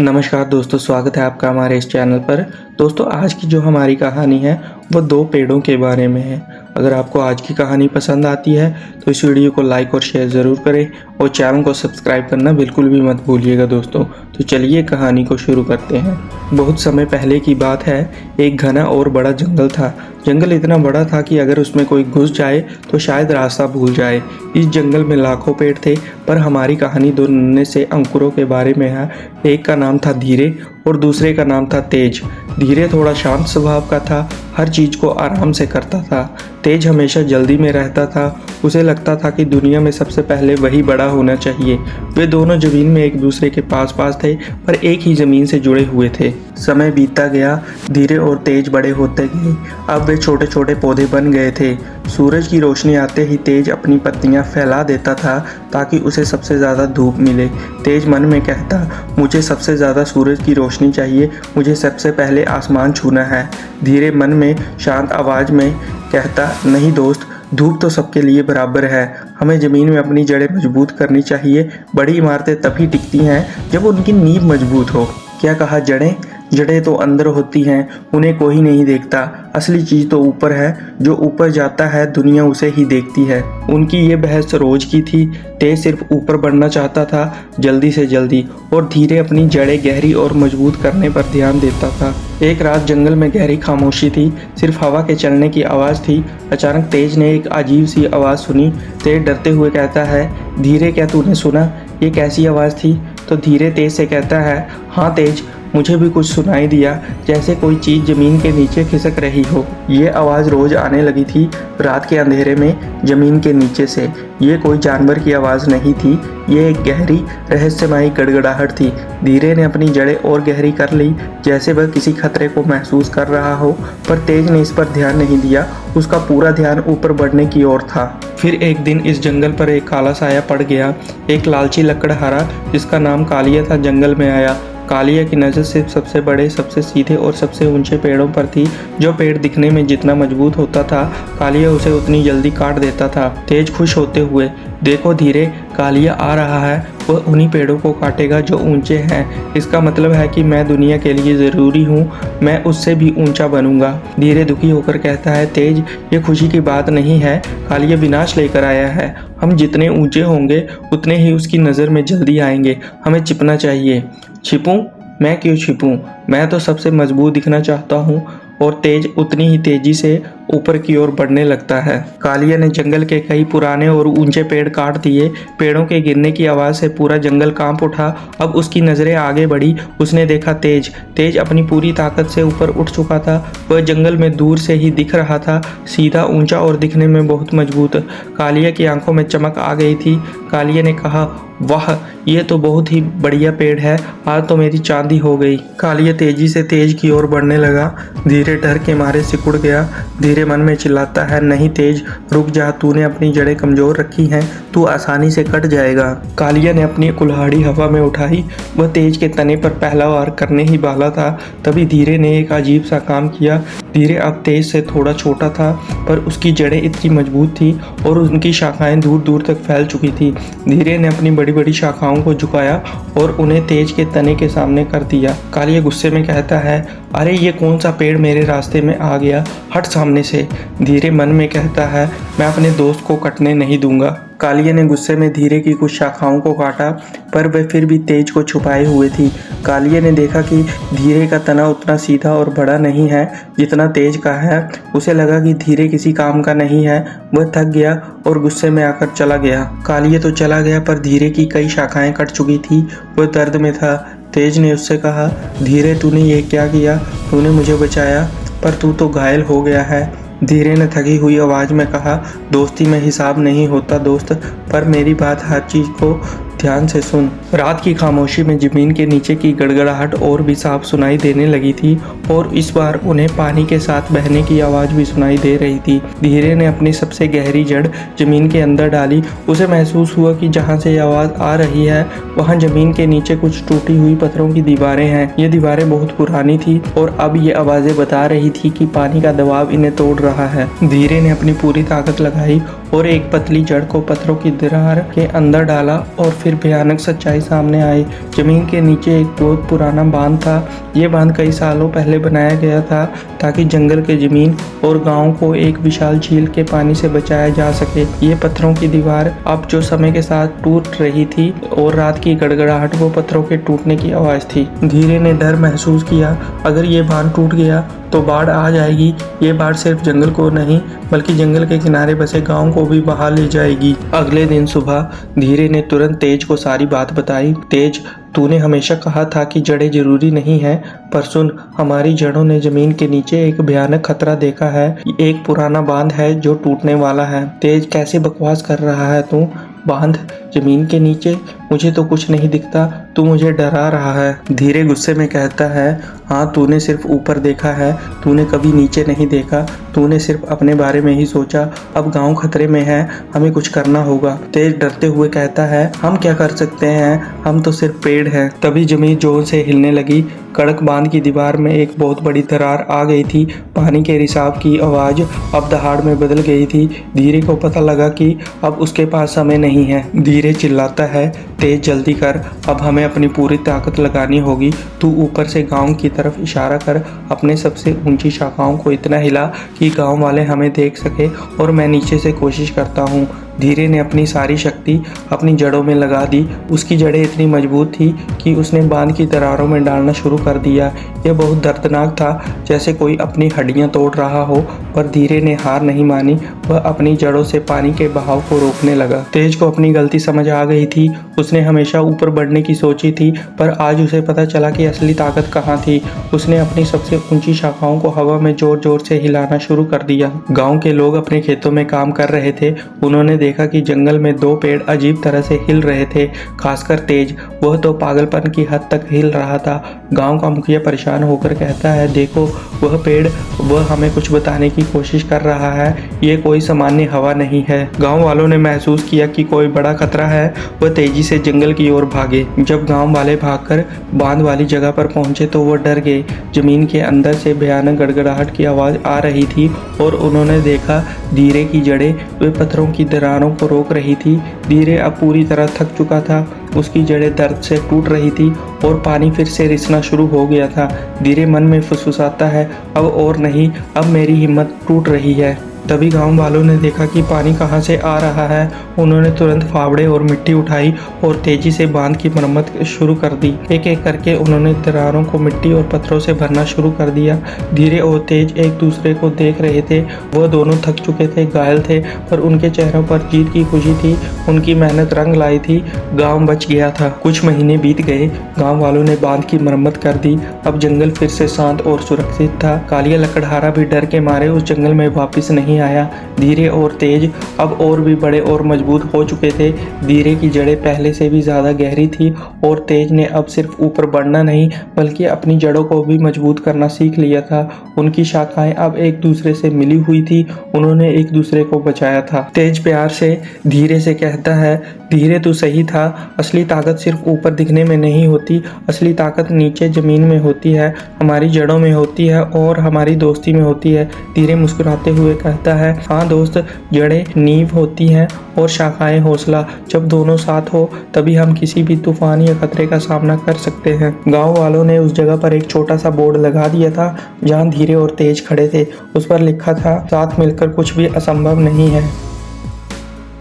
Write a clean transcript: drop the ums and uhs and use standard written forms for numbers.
नमस्कार दोस्तों, स्वागत है आपका हमारे इस चैनल पर। दोस्तों, आज की जो हमारी कहानी है वो दो पेड़ों के बारे में है। अगर आपको आज की कहानी पसंद आती है तो इस वीडियो को लाइक और शेयर ज़रूर करें और चैनल को सब्सक्राइब करना बिल्कुल भी मत भूलिएगा दोस्तों। तो चलिए कहानी को शुरू करते हैं। बहुत समय पहले की बात है, एक घना और बड़ा जंगल था। जंगल इतना बड़ा था कि अगर उसमें कोई घुस जाए तो शायद रास्ता भूल जाए। इस जंगल में लाखों पेड़ थे, पर हमारी कहानी दो नन्हे से अंकुरों के बारे में है। एक का नाम था धीरे और दूसरे का नाम था तेज। धीरे थोड़ा शांत स्वभाव का था, हर चीज़ को आराम से करता था। तेज हमेशा जल्दी में रहता था, उसे लगता था कि दुनिया में सबसे पहले वही बड़ा होना चाहिए। वे दोनों ज़मीन में एक दूसरे के पास पास थे, पर एक ही ज़मीन से जुड़े हुए थे। समय बीतता गया, धीरे और तेज बड़े होते गए। अब वे छोटे छोटे पौधे बन गए थे। सूरज की रोशनी आते ही तेज अपनी पत्तियां फैला देता था ताकि उसे सबसे ज़्यादा धूप मिले। तेज मन में कहता, मुझे सबसे ज़्यादा सूरज की रोशनी चाहिए, मुझे सबसे पहले आसमान छूना है। धीरे मन में शांत आवाज़ में कहता, नहीं दोस्त, धूप तो सबके लिए बराबर है। हमें ज़मीन में अपनी जड़ें मजबूत करनी चाहिए। बड़ी इमारतें तभी टिकती हैं जब उनकी नींव मजबूत हो। क्या कहा, जड़ें? जड़ें तो अंदर होती हैं, उन्हें कोई नहीं देखता। असली चीज़ तो ऊपर है, जो ऊपर जाता है दुनिया उसे ही देखती है। उनकी ये बहस रोज की थी। तेज सिर्फ ऊपर बढ़ना चाहता था, जल्दी से जल्दी, और धीरे अपनी जड़ें गहरी और मजबूत करने पर ध्यान देता था। एक रात जंगल में गहरी खामोशी थी, सिर्फ हवा के चलने की आवाज़ थी। अचानक तेज ने एक अजीब सी आवाज़ सुनी। तेज डरते हुए कहता है, धीरे क्या तूने सुना? ये कैसी आवाज़ थी? तो धीरे तेज से कहता है, हाँ तेज, मुझे भी कुछ सुनाई दिया, जैसे कोई चीज़ ज़मीन के नीचे खिसक रही हो। ये आवाज़ रोज़ आने लगी थी, रात के अंधेरे में ज़मीन के नीचे से। ये कोई जानवर की आवाज़ नहीं थी, ये एक गहरी रहस्यमयी गड़गड़ाहट थी। धीरे ने अपनी जड़ें और गहरी कर ली, जैसे वह किसी खतरे को महसूस कर रहा हो, पर तेज ने इस पर ध्यान नहीं दिया। उसका पूरा ध्यान ऊपर बढ़ने की ओर था। फिर एक दिन इस जंगल पर एक काला साया पड़ गया। एक लालची लकड़हारा जिसका नाम कालिया था जंगल में आया। कालिया की नज़र सिर्फ सबसे बड़े, सबसे सीधे और सबसे ऊंचे पेड़ों पर थी। जो पेड़ दिखने में जितना मजबूत होता था, कालिया उसे उतनी जल्दी काट देता था। तेज खुश होते हुए, देखो धीरे, कालिया आ रहा है, वह उन्हीं पेड़ों को काटेगा जो ऊंचे हैं। इसका मतलब है कि मैं दुनिया के लिए ज़रूरी हूँ, मैं उससे भी ऊंचा बनूंगा। धीरे दुखी होकर कहता है, तेज, ये खुशी की बात नहीं है, कालिया विनाश लेकर आया है। हम जितने ऊंचे होंगे उतने ही उसकी नज़र में जल्दी आएंगे। हमें छिपना चाहिए। छिपूं? मैं क्यों छिपूं? मैं तो सबसे मजबूत दिखना चाहता हूँ। और तेज उतनी ही तेजी से ऊपर की ओर बढ़ने लगता है। कालिया ने जंगल के कई पुराने और ऊंचे पेड़ काट दिए। पेड़ों के गिरने की आवाज़ से पूरा जंगल कांप उठा। अब उसकी नज़रें आगे बढ़ी। उसने देखा तेज। तेज अपनी पूरी ताकत से ऊपर उठ चुका था। वह जंगल में दूर से ही दिख रहा था, सीधा, ऊंचा और दिखने में बहुत मजबूत। कालिया की आंखों में चमक आ गई थी। कालिया ने कहा, वाह, ये तो बहुत ही बढ़िया पेड़ है, आज तो मेरी चांदी हो गई। कालिया तेजी से तेज की ओर बढ़ने लगा। धीरे डर के मारे सिकुड़ गया। धीरे मन में चिल्लाता है, नहीं तेज, रुक जा, तूने अपनी जड़ें कमजोर रखी हैं, तू आसानी से कट जाएगा। कालिया ने अपनी कुल्हाड़ी हवा में उठाई। वह तेज के तने पर पहला वार करने ही वाला था, तभी धीरे ने एक अजीब सा काम किया। धीरे अब तेज से थोड़ा छोटा था, पर उसकी जड़ें इतनी मजबूत थी और उनकी शाखाएं दूर दूर तक फैल चुकी थी। धीरे ने अपनी बड़ी बड़ी शाखाओं को झुकाया और उन्हें तेज के तने के सामने कर दिया। कालिया गुस्से में कहता है, अरे ये कौन सा पेड़ मेरे रास्ते में आ गया, हट सामने से। धीरे मन में कहता है, मैं अपने दोस्त को कटने नहीं दूंगा। कालिया ने गुस्से में धीरे की कुछ शाखाओं को काटा, पर वह फिर भी तेज को छुपाए हुए थी। कालिया ने देखा कि धीरे का तना उतना सीधा और बड़ा नहीं है जितना तेज का है। उसे लगा कि धीरे किसी काम का नहीं है। वह थक गया और गुस्से में आकर चला गया। कालिया तो चला गया, पर धीरे की कई शाखाएं कट चुकी थी। वह दर्द में था। तेज ने उससे कहा, धीरे, तूने ये क्या किया? तूने मुझे बचाया, पर तू तो घायल हो गया है। धीरे ने थकी हुई आवाज़ में कहा, दोस्ती में हिसाब नहीं होता दोस्त, पर मेरी बात हर चीज़ को ध्यान से सुन। रात की खामोशी में ज़मीन के नीचे की गड़गड़ाहट और भी साफ सुनाई देने लगी थी, और इस बार उन्हें पानी के साथ बहने की आवाज़ भी सुनाई दे रही थी। धीरे ने अपनी सबसे गहरी जड़ ज़मीन के अंदर डाली। उसे महसूस हुआ कि जहाँ से ये आवाज़ आ रही है वहाँ ज़मीन के नीचे कुछ टूटी हुई पत्थरों की दीवारें हैं। ये दीवारें बहुत पुरानी थी और अब ये आवाज़ें बता रही थी कि पानी का दबाव इन्हें तोड़ रहा है। धीरे ने अपनी पूरी ताकत लगाई और एक पतली जड़ को पत्थरों की दरार के अंदर डाला और फिर भयानक सच्चाई सामने आई। जमीन के नीचे एक बहुत पुराना बांध था। ये बांध कई सालों पहले बनाया गया था ताकि जंगल के जमीन और गांव को एक विशाल झील के पानी से बचाया जा सके। ये पत्थरों की दीवार अब जो समय के साथ टूट रही थी और रात की गड़गड़ाहट वो पत्थरों के टूटने की आवाज थी। धीरे ने डर महसूस किया, अगर ये बांध टूट गया तो बाढ़ आ जाएगी। ये बाढ़ सिर्फ जंगल को नहीं बल्कि जंगल के किनारे बसे गांव को भी बहा ले जाएगी। अगले दिन सुबह धीरे ने तुरंत तेज को सारी बात बताई। तेज, तूने हमेशा कहा था कि जड़ें जरूरी नहीं है, पर सुन, हमारी जड़ों ने जमीन के नीचे एक भयानक खतरा देखा है। एक पुराना बांध है जो टूटने वाला है। तेज, कैसे बकवास कर रहा है तू? बांध जमीन के नीचे? मुझे तो कुछ नहीं दिखता, तू मुझे डरा रहा है। धीरे गुस्से में कहता है, हाँ, तूने सिर्फ ऊपर देखा है, तूने कभी नीचे नहीं देखा। तूने सिर्फ अपने बारे में ही सोचा। अब गांव खतरे में है, हमें कुछ करना होगा। तेज डरते हुए कहता है, हम क्या कर सकते हैं, हम तो सिर्फ पेड़ हैं। तभी जमीन जोर से हिलने लगी। कड़क बांध की दीवार में एक बहुत बड़ी दरार आ गई थी। पानी के रिसाव की आवाज अब दहाड़ में बदल गई थी। धीरे को पता लगा कि अब उसके पास समय नहीं है। धीरे चिल्लाता है, तेज जल्दी कर, अब हमें अपनी पूरी ताकत लगानी होगी। तू ऊपर से गांव की तरफ इशारा कर, अपने सबसे ऊंची शाखाओं को इतना हिला कि गांव वाले हमें देख सके, और मैं नीचे से कोशिश करता हूँ। धीरे ने अपनी सारी शक्ति अपनी जड़ों में लगा दी। उसकी जड़ें इतनी मजबूत थी कि उसने बांध की दरारों में डालना शुरू कर दिया। यह बहुत दर्दनाक था, जैसे कोई अपनी हड्डियां तोड़ रहा हो, पर धीरे ने हार नहीं मानी। वह अपनी जड़ों से पानी के बहाव को रोकने लगा। तेज को अपनी गलती समझ आ गई थी। उसने हमेशा ऊपर बढ़ने की सोची थी, पर आज उसे पता चला कि असली ताकत कहाँ थी। उसने अपनी सबसे ऊंची शाखाओं को हवा में जोर जोर से हिलाना शुरू कर दिया। गाँव के लोग अपने खेतों में काम कर रहे थे। उन्होंने देखा कि जंगल में दो पेड़ अजीब तरह से हिल रहे थे, खासकर तेज। वह तो पागलपन की हद तक हिल रहा था। गांव का मुखिया परेशान होकर कहता है, देखो वह पेड़, वह हमें कुछ बताने की कोशिश कर रहा है। ये कोई सामान्य हवा नहीं है। गांव वालों ने महसूस किया कि कोई बड़ा खतरा है। वह तेजी से जंगल की ओर भागे। जब गांव वाले भागकर बांध वाली जगह पर पहुंचे तो वह डर गए। जमीन के अंदर से भयानक गड़गड़ाहट की आवाज आ रही थी और उन्होंने देखा धीरे की जड़ें वे पत्थरों की दरारों को रोक रही थी। धीरे अब पूरी तरह थक चुका था। उसकी जड़ें दर्द से टूट रही थी और पानी फिर से रिसना शुरू हो गया था। धीरे मन में फुसफुसाता है, अब और नहीं, अब मेरी हिम्मत टूट रही है। तभी गांव वालों ने देखा कि पानी कहां से आ रहा है। उन्होंने तुरंत फावड़े और मिट्टी उठाई और तेजी से बांध की मरम्मत शुरू कर दी। एक एक करके उन्होंने दरारों को मिट्टी और पत्थरों से भरना शुरू कर दिया। धीरे और तेज एक दूसरे को देख रहे थे। वह दोनों थक चुके थे, घायल थे, पर उनके चेहरों पर जीत की खुशी थी। उनकी मेहनत रंग लाई थी। गाँव बच गया था। कुछ महीने बीत गए। गाँव वालों ने बांध की मरम्मत कर दी। अब जंगल फिर से शांत और सुरक्षित था। कालिया लकड़हारा भी डर के मारे उस जंगल में वापिस नहीं आया। धीरे और तेज अब और भी बड़े और मजबूत हो चुके थे। धीरे की जड़ें पहले से भी ज्यादा गहरी थी और तेज ने अब सिर्फ ऊपर बढ़ना नहीं बल्कि अपनी जड़ों को भी मजबूत करना सीख लिया था। उनकी शाखाएं अब एक दूसरे से मिली हुई थी। उन्होंने एक दूसरे को बचाया था। तेज प्यार से धीरे से कहता है, धीरे तू सही था। असली ताकत सिर्फ ऊपर दिखने में नहीं होती, असली ताकत नीचे जमीन में होती है, हमारी जड़ों में होती है और हमारी दोस्ती में होती है। धीरे मुस्कुराते हुए कहता है, हाँ दोस्त, जड़ें नींव होती हैं और शाखाएं हौसला। जब दोनों साथ हो तभी हम किसी भी तूफान या खतरे का सामना कर सकते हैं। गांव वालों ने उस जगह पर एक छोटा सा बोर्ड लगा दिया था जहां धीरे और तेज खड़े थे। उस पर लिखा था, साथ मिलकर कुछ भी असंभव नहीं है।